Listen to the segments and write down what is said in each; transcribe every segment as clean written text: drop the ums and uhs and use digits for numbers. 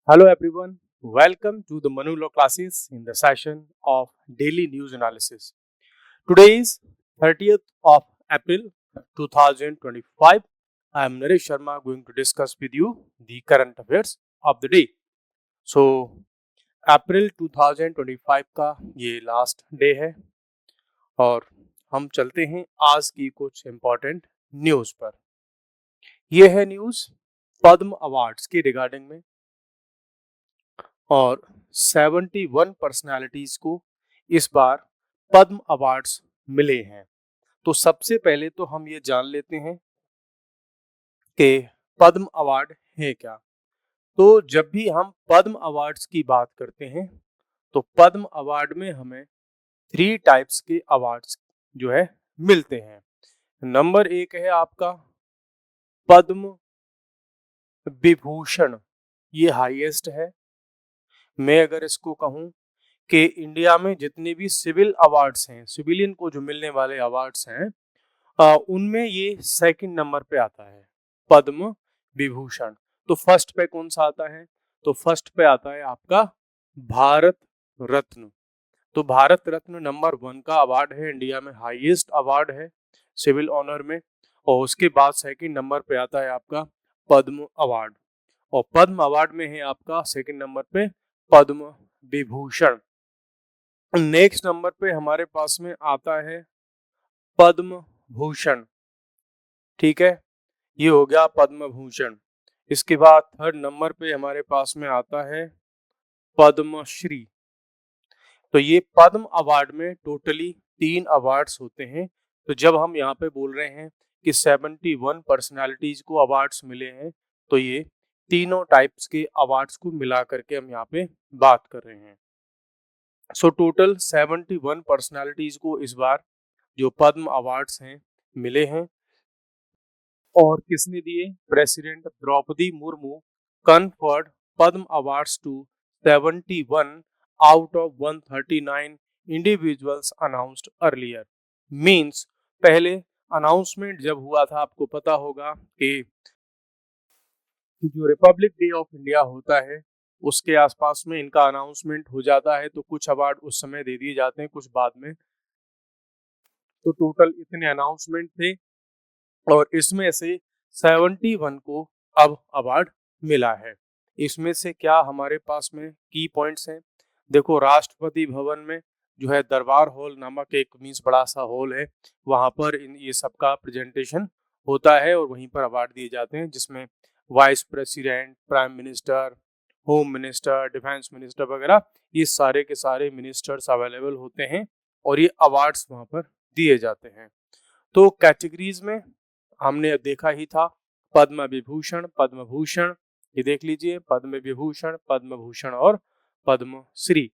Hello everyone, welcome to the Manu Law classes in the session of daily news analysis. Today is 30th of April 2025. I am Naresh Sharma going to discuss with you the current affairs of the day. So अप्रैल 2025 का ये last day है और हम चलते हैं आज की कुछ इम्पोर्टेंट न्यूज़ पर। ये है न्यूज़ पद्म अवार्ड्स की रिगार्डिंग में और 71 पर्सनालिटीज को इस बार पद्म अवार्ड्स मिले हैं। तो सबसे पहले तो हम ये जान लेते हैं कि पद्म अवार्ड है क्या। तो जब भी हम पद्म अवार्ड्स की बात करते हैं तो पद्म अवार्ड में हमें 3 टाइप्स के अवार्ड्स जो है मिलते हैं। नंबर 1 है आपका पद्म विभूषण, ये हाईएस्ट है। मैं अगर इसको कहूँ कि इंडिया में जितने भी सिविल अवार्ड्स हैं, सिविलियन को जो मिलने वाले अवार्ड्स हैं, उनमें ये सेकंड नंबर पे आता है पद्म विभूषण। तो फर्स्ट पे कौन सा आता है? तो फर्स्ट पे आता है आपका भारत रत्न। तो भारत रत्न नंबर 1 का अवार्ड है, इंडिया में हाईएस्ट अवार्ड है सिविल ऑनर में। और उसके बाद सेकंड नंबर पे आता है आपका पद्म अवार्ड, और पद्म अवार्ड में है आपका सेकंड नंबर पे पद्म विभूषण। नेक्स्ट नंबर पे हमारे पास में आता है पद्म भूषण। ठीक है, ये हो गया पद्म भूषण। इसके बाद थर्ड नंबर पे हमारे पास में आता है पद्मश्री। तो ये पद्म अवार्ड में टोटली 3 अवार्ड्स होते हैं। तो जब हम यहाँ पे बोल रहे हैं कि 71 पर्सनालिटीज को अवार्ड्स मिले हैं, तो ये तीनों टाइप्स के अवार्ड्स को मिला करके हम यहाँ पे बात कर रहे हैं। सो टोटल 71 पर्सनालिटीज को इस बार जो पद्म अवार्ड्स हैं मिले हैं। और किसने दिए? President Droupadi Murmu conferred Padma awards to 71 out of 139 individuals announced earlier. Means पहले अनाउंसमेंट जब हुआ था, आपको पता होगा कि जो रिपब्लिक डे ऑफ इंडिया होता है उसके आसपास में इनका अनाउंसमेंट हो जाता है, तो कुछ अवार्ड उस समय दे दिए जाते हैं, कुछ बाद में। तो टोटल इतने अनाउंसमेंट थे और इसमें से 71 को अब अवार्ड मिला है। इसमें से क्या हमारे पास में की पॉइंट्स हैं? देखो, राष्ट्रपति भवन में जो है दरबार हॉल नामक एक मीन्स बड़ा सा हॉल है, वहां पर ये सबका प्रेजेंटेशन होता है और वहीं पर अवार्ड दिए जाते हैं, जिसमें vice president, prime minister, home minister, defence minister वगैरह ये सारे के सारे मिनिस्टर्स अवेलेबल होते हैं और ये अवार्ड्स वहां पर दिए जाते हैं। तो कैटेगरीज में हमने देखा ही था पद्म विभूषण, पद्म भूषण, ये देख लीजिए पद्म विभूषण, पद्म भूषण और पद्म श्री।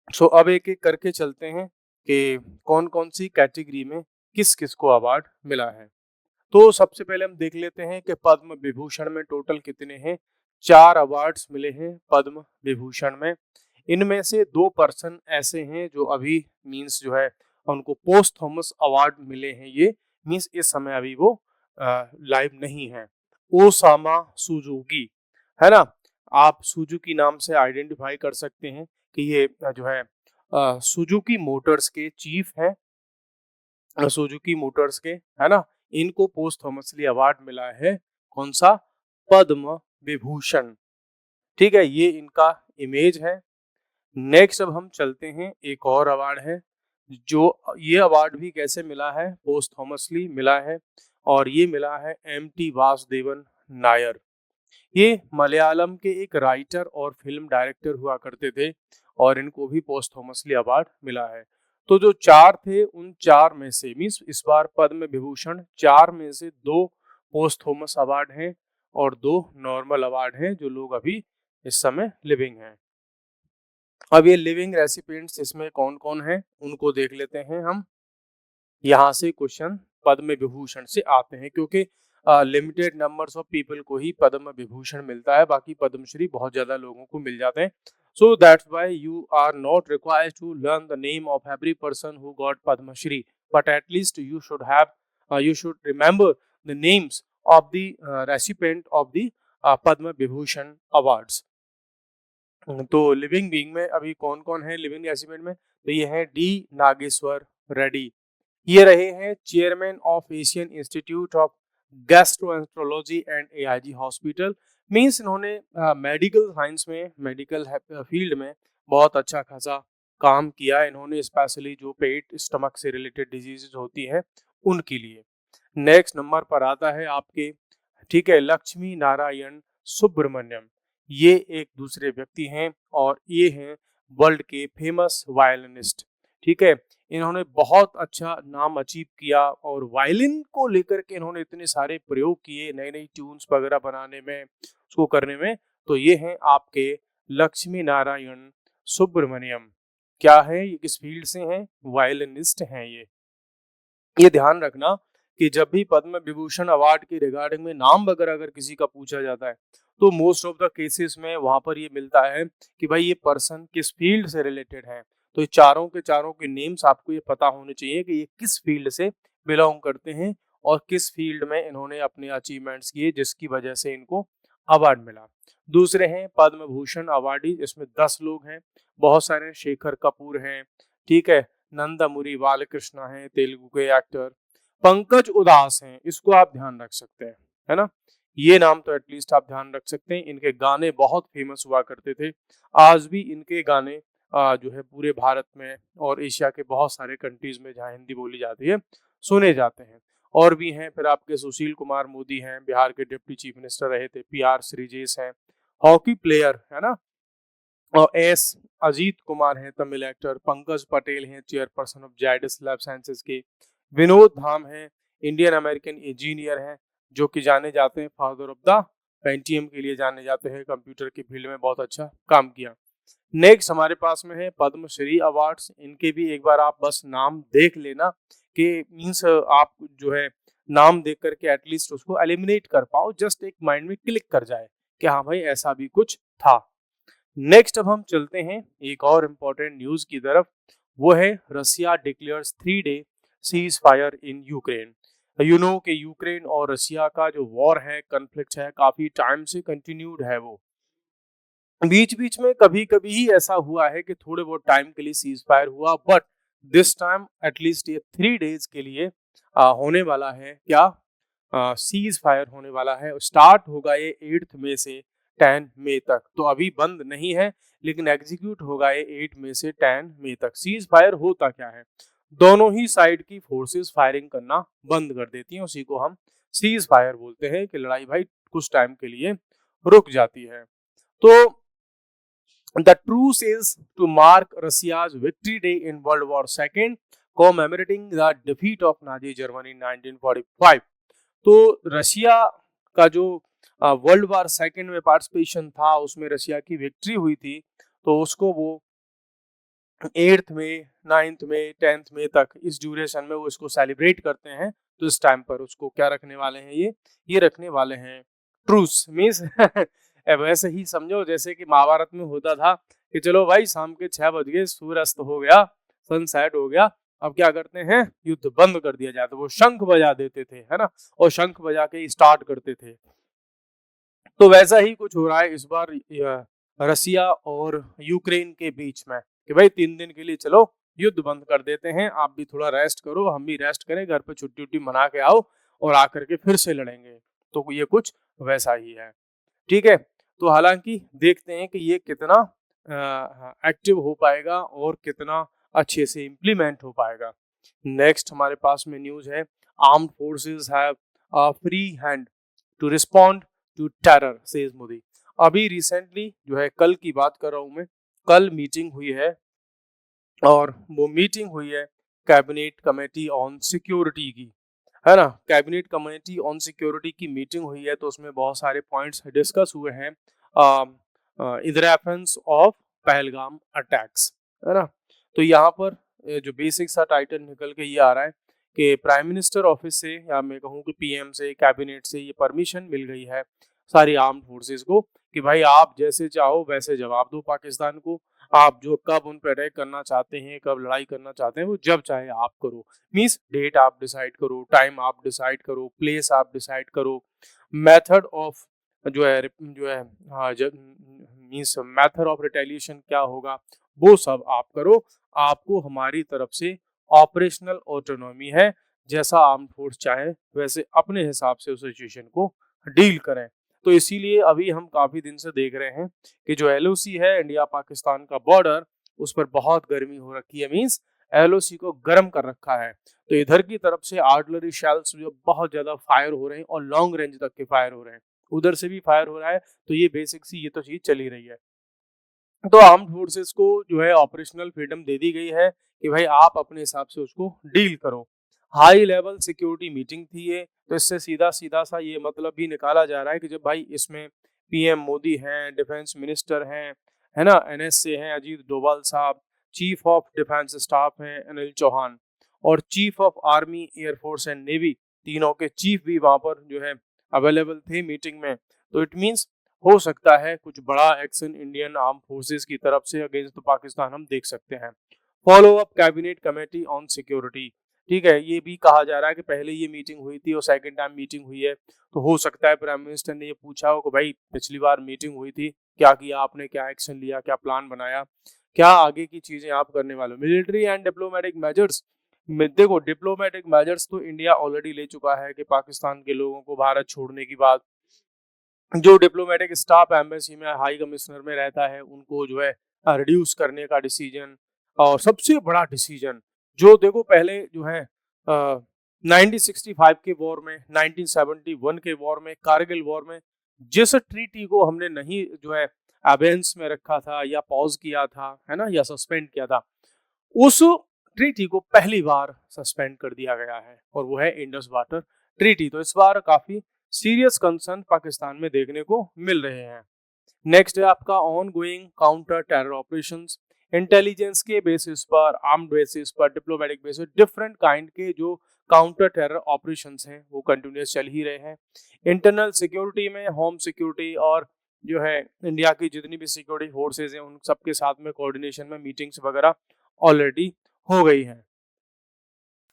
सो अब एक एक करके चलते हैं कि कौन कौन सी कैटेगरी में किस किस को अवार्ड मिला है। तो सबसे पहले हम देख लेते हैं कि पद्म विभूषण में टोटल कितने हैं। 4 अवार्ड्स मिले हैं पद्म विभूषण में। इनमें से 2 पर्सन ऐसे हैं जो अभी मींस जो है उनको पोस्ट थॉमस अवार्ड मिले हैं। ये मींस इस समय अभी वो लाइव नहीं है। ओसामा सुजुकी, है ना, आप सुजुकी नाम से आइडेंटिफाई कर सकते हैं कि ये जो है सुजुकी मोटर्स के चीफ हैं, सुजुकी मोटर्स के, है ना। इनको पोस्ट थॉमसली अवार्ड मिला है, कौन सा? पद्म विभूषण। ठीक है, ये इनका इमेज है। नेक्स्ट अब हम चलते हैं, एक और अवार्ड है जो ये अवार्ड भी कैसे मिला है? पोस्ट थॉमसली मिला है और ये मिला है एम.टी. वासुदेवन नायर। ये मलयालम के एक राइटर और फिल्म डायरेक्टर हुआ करते थे और इनको भी पोस्ट थॉमसली अवार्ड मिला है। तो जो 4 थे उन 4 में से मीन्स इस बार पद्म विभूषण 4 में से 2 पोस्ट थॉमस अवार्ड हैं और 2 नॉर्मल अवार्ड हैं जो लोग अभी इस समय लिविंग हैं। अब ये लिविंग रेसिपिएंट्स इसमें कौन कौन हैं उनको देख लेते हैं हम। यहाँ से क्वेश्चन पद्म विभूषण से आते हैं क्योंकि लिमिटेड नंबर्स ऑफ पीपल को ही पद्म विभूषण मिलता है, बाकी पद्मश्री बहुत ज्यादा लोगों को मिल जाते हैं। So that's why you are not required to learn the name of every person who got Padmashri, but at least you should remember the names of the recipient of the Padma Vibhushan awards. तो लिविंग बीइंग में अभी कौन कौन है living resident में, तो ये है डी नागेश्वर रेड्डी, ये रहे हैं chairman of Asian institute of gastroenterology and AIG hospital. Means इन्होंने मेडिकल साइंस में, मेडिकल फील्ड में बहुत अच्छा खासा काम किया इन्होंने, स्पेशली जो पेट स्टमक से रिलेटेड डिजीजेज होती हैं उनके लिए। नेक्स्ट नंबर पर आता है आपके, ठीक है, लक्ष्मी नारायण सुब्रमण्यम, ये एक दूसरे व्यक्ति हैं और ये हैं वर्ल्ड के फेमस वायलिनिस्ट। ठीक है, इन्होंने बहुत अच्छा नाम अचीव किया और वायलिन को लेकर के इन्होंने इतने सारे प्रयोग किए नई नई ट्यून्स वगैरह बनाने में, उसको करने में। तो ये हैं आपके लक्ष्मी नारायण सुब्रमण्यम। क्या है ये, किस फील्ड से हैं, वायलिनिस्ट हैं ये ध्यान रखना कि जब भी पद्म विभूषण अवार्ड के रिगार्डिंग में नाम वगैरह अगर किसी का पूछा जाता है तो मोस्ट ऑफ द केसेस में वहां पर ये मिलता है कि भाई ये पर्सन किस फील्ड से रिलेटेड है। तो ये चारों के नेम्स आपको ये पता होने चाहिए कि ये किस फील्ड से बिलोंग करते हैं और किस फील्ड में इन्होंने अपने अचीवमेंट्स किए जिसकी वजह से इनको अवार्ड मिला। दूसरे हैं पद्म भूषण अवार्डी, इसमें 10 लोग हैं, बहुत सारे, शेखर कपूर हैं, ठीक है, नंदामुरी बालकृष्ण हैं तेलुगु के एक्टर, पंकज उदास हैं, इसको आप ध्यान रख सकते हैं, है ना, ये नाम तो एटलीस्ट आप ध्यान रख सकते हैं। इनके गाने बहुत फेमस हुआ करते थे, आज भी इनके गाने जो है पूरे भारत में और एशिया के बहुत सारे कंट्रीज में जहाँ हिंदी बोली जाती है सुने जाते हैं। और भी हैं फिर आपके सुशील कुमार मोदी हैं, बिहार के डिप्टी चीफ मिनिस्टर रहे थे, पीआर श्रीजेश हैं, हॉकी प्लेयर है ना, और एस अजीत कुमार हैं तमिल एक्टर, पंकज पटेल हैं chairperson of Zydus lab sciences के, विनोद धाम हैं इंडियन अमेरिकन इंजीनियर हैं जो कि जाने जाते हैं फादर ऑफ द पेंटियम के लिए जाने जाते हैं, कंप्यूटर की फील्ड में बहुत अच्छा काम किया। नेक्स्ट हमारे पास में है पद्मश्री अवार्ड्स, इनके भी एक बार आप बस नाम देख लेना कि मीन्स आप जो है नाम देख करके एटलीस्ट उसको एलिमिनेट कर पाओ, जस्ट एक माइंड में क्लिक कर जाए कि हाँ भाई ऐसा भी कुछ था। नेक्स्ट अब हम चलते हैं एक और इम्पोर्टेंट न्यूज की तरफ, वो है Russia declares 3-day cease fire in Ukraine. You know कि यूक्रेन और रसिया का जो वॉर है, कन्फ्लिक्ट है, काफी टाइम से कंटिन्यूड है, वो बीच बीच में कभी कभी ही ऐसा हुआ है कि थोड़े बहुत टाइम के लिए सीज फायर हुआ, बट दिस टाइम एटलीस्ट ये 3 days के लिए होने वाला है, क्या सीज फायर होने वाला है। स्टार्ट होगा ये 8 मई से 10 मई तक, तो अभी बंद नहीं है लेकिन एग्जीक्यूट होगा ये 8 मई से 10 मई तक। सीज फायर होता क्या है, दोनों ही साइड की फोर्सेस फायरिंग करना बंद कर देती हैं, उसी को हम सीज फायर बोलते हैं कि लड़ाई भाई कुछ टाइम के लिए रुक जाती है। तो the truce is to mark Russia's victory day in World War II, commemorating the defeat of Nazi Germany in 1945। तो रशिया का जो वर्ल्ड वार सेकेंड में पार्टिसिपेशन था, उसमें रशिया की विक्ट्री हुई थी, तो उसको वो 8 मई 9 मई 10 मई तक इस ड्यूरेशन में वो इसको सेलिब्रेट करते हैं। तो इस टाइम पर उसको क्या रखने वाले हैं, ये रखने वाले हैं ट्रूस, मीन्स वैसे ही समझो जैसे कि महाभारत में होता था कि चलो भाई शाम के 6 बज गए, सूर्य अस्त हो गया, सनसेट हो गया, अब क्या करते हैं, युद्ध बंद कर दिया जाए, तो वो शंख बजा देते थे, है ना, और शंख बजा के स्टार्ट करते थे। तो वैसा ही कुछ हो रहा है इस बार रसिया और यूक्रेन के बीच में कि भाई 3 दिन के लिए चलो युद्ध बंद कर देते हैं, आप भी थोड़ा रेस्ट करो, हम भी रेस्ट करें, घर पे छुट्टी उट्टी मना के आओ और आकर के फिर से लड़ेंगे। तो ये कुछ वैसा ही है, ठीक है। तो हालांकि देखते हैं कि ये कितना एक्टिव हो पाएगा और कितना अच्छे से इम्प्लीमेंट हो पाएगा। नेक्स्ट हमारे पास में न्यूज है, armed forces have a free hand to respond to terror says Modi. अभी रिसेंटली जो है, कल की बात कर रहा हूं मैं, कल मीटिंग हुई है और वो मीटिंग हुई है कैबिनेट कमेटी ऑन सिक्योरिटी की, है ना, कैबिनेट कमेटी ऑन सिक्योरिटी की मीटिंग हुई है, तो उसमें बहुत सारे पॉइंट्स डिस्कस हुए हैं in reference of Pahalgam attacks, है ना। तो यहाँ पर जो बेसिक सा टाइटल निकल के ये आ रहा है कि प्राइम मिनिस्टर ऑफिस से, या मैं कहूँ कि पीएम से, कैबिनेट से ये परमिशन मिल गई है सारी आर्म्ड फोर्सेस को कि भाई आप जैसे चाहो वैसे जवाब दो पाकिस्तान को, आप जो कब उन पर अटैक करना चाहते हैं, कब लड़ाई करना चाहते हैं, वो जब चाहे आप करो। मीन्स डेट आप डिसाइड करो, टाइम आप डिसाइड करो, प्लेस आप डिसाइड करो, मेथड ऑफ जो है हाँ, जब मीन्स मेथड ऑफ रिटेलिएशन क्या होगा, वो सब आप करो। आपको हमारी तरफ से ऑपरेशनल ऑटोनॉमी है, जैसा आर्म्ड फोर्स चाहे वैसे अपने हिसाब से उस सिचुएशन को डील करें। तो इसीलिए अभी हम काफी दिन से देख रहे हैं कि जो LOC है, इंडिया पाकिस्तान का बॉर्डर, उस पर बहुत गर्मी हो रखी है, मीन्स LOC को गर्म कर रखा है। तो इधर की तरफ से आर्टिलरी शेल्स जो बहुत ज्यादा फायर हो रहे हैं और लॉन्ग रेंज तक के फायर हो रहे हैं, उधर से भी फायर हो रहा है। तो ये बेसिक सी ये तो चीज चली रही है। तो आर्म्ड फोर्सेस को जो है ऑपरेशनल फ्रीडम दे दी गई है कि भाई आप अपने हिसाब से उसको डील करो। हाई लेवल सिक्योरिटी मीटिंग थी ये, तो इससे सीधा सीधा सा ये मतलब भी निकाला जा रहा है कि जब भाई इसमें PM मोदी हैं, डिफेंस मिनिस्टर हैं, है ना, NS से हैं अजीत डोभाल साहब, चीफ ऑफ डिफेंस स्टाफ हैं अनिल चौहान, और chief of army, air force and navy, तीनों के चीफ भी वहां पर जो है अवेलेबल थे मीटिंग में। तो इट मीन्स हो सकता है कुछ बड़ा एक्शन इंडियन आर्म फोर्सेस की तरफ से अगेंस्ट पाकिस्तान हम देख सकते हैं। Follow up cabinet committee on security, ठीक है, ये भी कहा जा रहा है कि पहले ये मीटिंग हुई थी और सेकंड टाइम मीटिंग हुई है, तो हो सकता है प्राइम मिनिस्टर ने ये पूछा हो कि भाई पिछली बार मीटिंग हुई थी, क्या किया आपने, क्या एक्शन लिया, क्या प्लान बनाया, क्या आगे की चीजें आप करने वाले हो। मिलिट्री एंड डिप्लोमेटिक मेजर्स, देखो डिप्लोमेटिक मेजर्स तो इंडिया ऑलरेडी ले चुका है कि पाकिस्तान के लोगों को भारत छोड़ने की बात, जो डिप्लोमेटिक स्टाफ एम्बेसी में हाई कमिश्नर में रहता है उनको जो है रिड्यूस करने का डिसीजन, और सबसे बड़ा डिसीजन जो देखो पहले जो है 1965 के वॉर में, 1971 के वॉर में, कारगिल वॉर में जिस ट्रीटी को हमने नहीं जो है अबेंस में रखा था या पॉज किया था, है ना, या सस्पेंड किया था, उस ट्रीटी को पहली बार सस्पेंड कर दिया गया है, और वो है इंडस वाटर ट्रीटी। तो इस बार काफी सीरियस कंसर्न पाकिस्तान में देखने को मिल रहे हैं। नेक्स्ट है आपका on going counter terror operations, intelligence के बेसिस पर, आर्म्ड बेसिस पर, डिप्लोमेटिक बेसिस, डिफरेंट काइंड के जो काउंटर टेरर ऑपरेशंस हैं वो कंटिन्यूस चल ही रहे हैं। इंटरनल सिक्योरिटी में होम सिक्योरिटी और जो है इंडिया की जितनी भी सिक्योरिटी फोर्सेज हैं उन सबके साथ में कोऑर्डिनेशन में मीटिंग्स वगैरह ऑलरेडी हो गई हैं,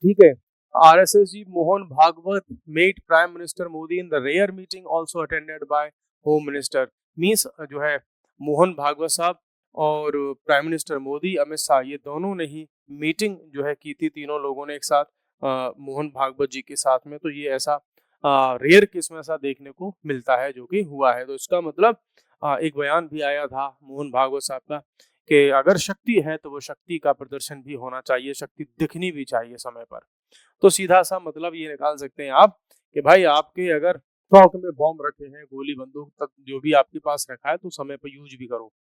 ठीक है। RSSG Mohan Bhagwat met prime minister Modi in the rare meeting also attended by home minister, means जो है मोहन भागवत साहब और प्राइम मिनिस्टर मोदी, अमित शाह, ये दोनों ने ही मीटिंग जो है की थी, तीनों लोगों ने एक साथ मोहन भागवत जी के साथ में। तो ये ऐसा रेयर केस में ऐसा देखने को मिलता है जो कि हुआ है। तो इसका मतलब एक बयान भी आया था मोहन भागवत साहब का कि अगर शक्ति है तो वो शक्ति का प्रदर्शन भी होना चाहिए, शक्ति दिखनी भी चाहिए समय पर। तो सीधा सा मतलब ये निकाल सकते हैं आप कि भाई आपके अगर स्टॉक में बॉम्ब रखे हैं, गोली बंदूक तक जो भी आपके पास रखा है, तो समय पर यूज भी करो।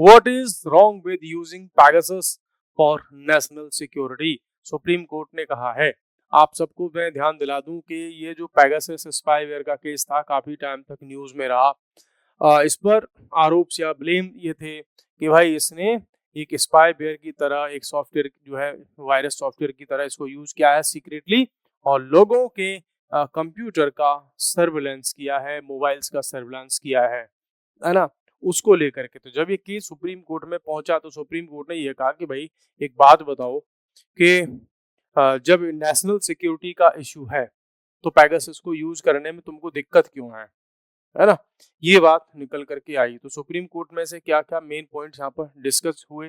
What is wrong with using Pegasus for national security, supreme court ने कहा है। आप सबको मैं ध्यान दिला दूं कि ये जो पैगासस स्पाईवेयर का केस था काफी टाइम तक न्यूज में रहा। इस पर आरोप या ब्लेम ये थे कि भाई इसने एक स्पाईवेयर की तरह, एक सॉफ्टवेयर जो है वायरस सॉफ्टवेयर की तरह इसको यूज किया है सीक्रेटली, और लोगों के कंप्यूटर का सर्विलेंस किया है, मोबाइल्स का सर्विलेंस किया है ना, उसको लेकर के। तो जब ये केस सुप्रीम कोर्ट में पहुंचा तो सुप्रीम कोर्ट ने ये कहा कि भाई एक बात बताओ कि जब नेशनल सिक्योरिटी का इश्यू है तो पैगासस को यूज करने में तुमको दिक्कत क्यों है ना, ये बात निकल करके आई। तो सुप्रीम कोर्ट में से क्या क्या मेन पॉइंट्स यहाँ पर डिस्कस हुए,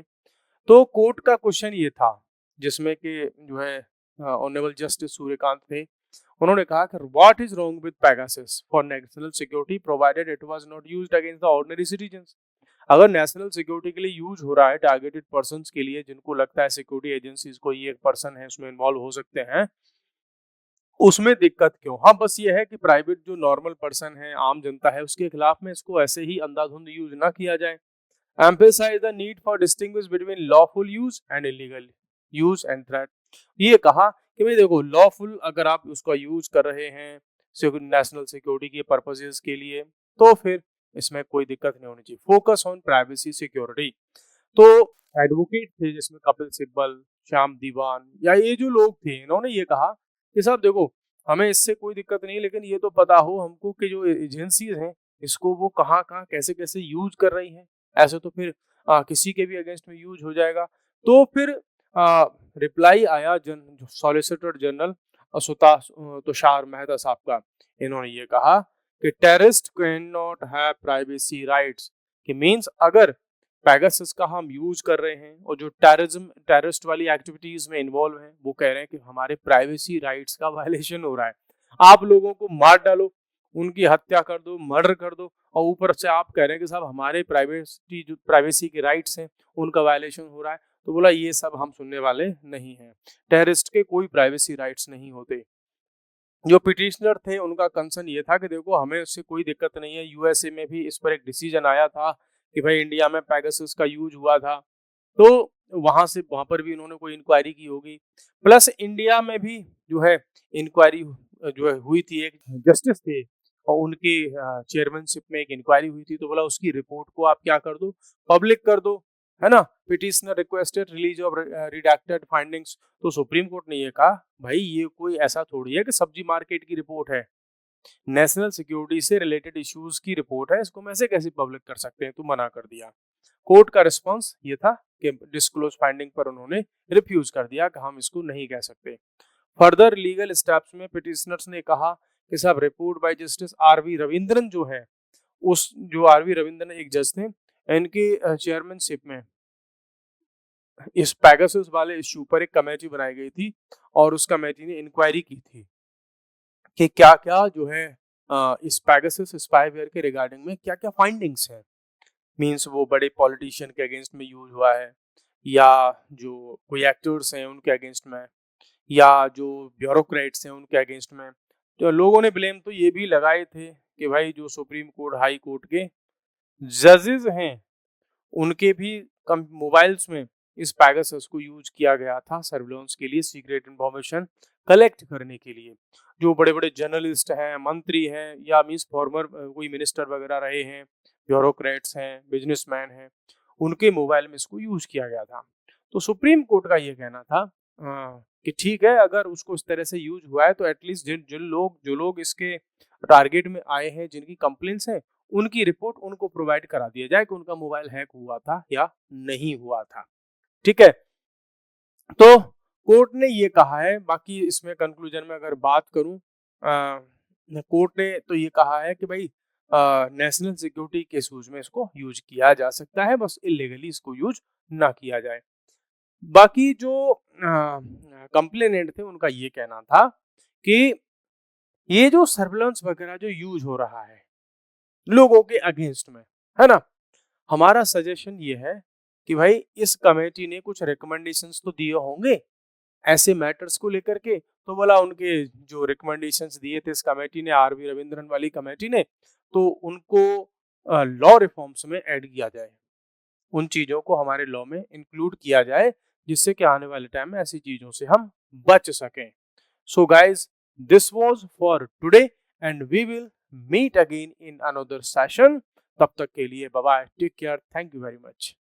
तो कोर्ट का क्वेश्चन ये था जिसमें कि जो है ऑनरेबल जस्टिस सूर्यकांत थे, उन्होंने कहा कि what is wrong with Pegasus for national security provided it was not used against the ordinary citizens. अगर नेशनल सिक्योरिटी के लिए यूज हो रहा है टारगेटेड पर्संस के लिए, जिनको लगता है सिक्योरिटी एजेंसीज को ये एक पर्सन है उसमें इन्वॉल्व हो सकते हैं, उसमें दिक्कत क्यों। हाँ बस ये है कि प्राइवेट जो नॉर्मल पर्सन है, आम जनता है, उसके खिलाफ में इसको ऐसे ही अंधाधुंध यूज ना किया जाए। Emphasise the need for distinguish between lawful use and illegal use and threat. ये कहा कि भाई देखो लॉफुल अगर आप उसका यूज कर रहे हैं नेशनल सिक्योरिटी के पर्पसेस के लिए तो फिर इसमें कोई दिक्कत नहीं होनी चाहिए। Focus on privacy security. तो एडवोकेट थे जिसमें कपिल सिब्बल, श्याम दीवान, या ये जो लोग थे, इन्होंने ये कहा कि साहब देखो हमें इससे कोई दिक्कत नहीं, लेकिन ये तो पता हो हमको कि जो एजेंसीज हैं इसको वो कहाँ कहाँ कैसे कैसे यूज कर रही हैं, ऐसे तो फिर किसी के भी अगेंस्ट में यूज हो जाएगा। तो फिर रिप्लाई आया सॉलिसिटर जनरल तुषार मेहता साहब का। इन्होंने ये कहा कि terrorist can not have privacy rights, कि मीन्स अगर पैगासस का हम यूज कर रहे हैं और जो टेररिस्ट वाली एक्टिविटीज में इन्वॉल्व हैं, वो कह रहे हैं कि हमारे प्राइवेसी राइट्स का वायलेशन हो रहा है, आप लोगों को मार डालो, उनकी हत्या कर दो, मर्डर कर दो, और ऊपर से आप कह रहे हैं कि साहब हमारे प्राइवेसी के राइट्स हैं उनका वायलेशन हो रहा है। तो बोला ये सब हम सुनने वाले नहीं हैं, टेररिस्ट के कोई प्राइवेसी राइट्स नहीं होते। जो पिटिशनर थे उनका कंसर्न ये था कि देखो हमें उससे कोई दिक्कत नहीं है, यूएसए में भी इस पर एक डिसीजन आया था कि भाई इंडिया में पैगासस का यूज हुआ था, तो वहां पर भी इन्होंने कोई इंक्वायरी की होगी। प्लस इंडिया में भी जो है इंक्वायरी जो है हुई थी, एक जस्टिस थे और उनकी चेयरमैनशिप में एक इंक्वायरी हुई थी, तो बोला उसकी रिपोर्ट को आप क्या कर दो, पब्लिक कर दो, है ना। Petitioner requested release of redacted findings. तो सुप्रीम कोर्ट ने ये कहा भाई ये कोई ऐसा थोड़ी है कि सब्जी मार्केट की रिपोर्ट है, नेशनल सिक्योरिटी से रिलेटेड इश्यूज की रिपोर्ट है, इसको हम ऐसे कैसे पब्लिक कर सकते हैं, तो मना कर दिया। कोर्ट का रिस्पांस ये था कि डिस्क्लोज फाइंडिंग पर उन्होंने रिफ्यूज कर दिया कि हम इसको नहीं कह सकते। फर्दर लीगल स्टेप्स में पिटिशनर्स ने कहा कि साहब report by justice RV Ravindran जो है, उस जो आरवी रविंद्रन एक जज थे, इनकी चेयरमैनशिप में इस पैगासस वाले इश्यू पर एक कमेटी बनाई गई थी और उस कमेटी ने इंक्वायरी की थी कि क्या क्या जो है इस पैगासस स्पाईवेयर के रिगार्डिंग में क्या क्या फाइंडिंग्स है। मीन्स वो बड़े पॉलिटिशियन के अगेंस्ट में यूज हुआ है, या जो कोई एक्टर्स हैं उनके अगेंस्ट में, या जो ब्यूरोक्रेट्स हैं उनके अगेंस्ट में। तो लोगों ने ब्लेम तो ये भी लगाए थे कि भाई जो सुप्रीम कोर्ट, हाई कोर्ट के जजेस हैं उनके भी मोबाइल्स में इस पैगासस को यूज किया गया था सर्विलांस के लिए, सीक्रेट इंफॉर्मेशन कलेक्ट करने के लिए। जो बड़े बड़े जर्नलिस्ट हैं, मंत्री हैं, या मीन्स फॉर्मर कोई मिनिस्टर वगैरह रहे हैं, ब्यूरोक्रेट्स हैं, बिजनेसमैन हैं, उनके मोबाइल में इसको यूज किया गया था। तो सुप्रीम कोर्ट का ये कहना था कि ठीक है अगर उसको इस तरह से यूज हुआ है तो एटलीस्ट जो लोग इसके टारगेट में आए हैं, जिनकी कंप्लेंट्स हैं, उनकी रिपोर्ट उनको प्रोवाइड करा दिया जाए कि उनका मोबाइल हैक हुआ था या नहीं हुआ था। ठीक है, तो कोर्ट ने ये कहा है। बाकी इसमें कंक्लूजन में अगर बात करूं, कोर्ट ने तो ये कहा है कि भाई नेशनल सिक्योरिटी के इश्यूज में इसको यूज किया जा सकता है, बस इलीगली इसको यूज ना किया जाए। बाकी जो कंप्लेनेंट थे उनका ये कहना था कि ये जो सर्विलांस वगैरह जो यूज हो रहा है लोगों के अगेंस्ट में, है ना, हमारा सजेशन ये है कि भाई इस कमेटी ने कुछ रिकमेंडेशंस तो दिए होंगे ऐसे मैटर्स को लेकर के। तो बोला उनके जो रिकमेंडेशंस दिए थे इस कमेटी ने, आरवी रविंद्रन वाली कमेटी ने, तो उनको लॉ रिफॉर्म्स में ऐड किया जाए, उन चीजों को हमारे लॉ में इंक्लूड किया जाए जिससे कि आने वाले टाइम में ऐसी चीजों से हम बच सकें। So guys, this was for today and we will meet again in another session. तब तक के लिए bye bye, take care, thank you very much.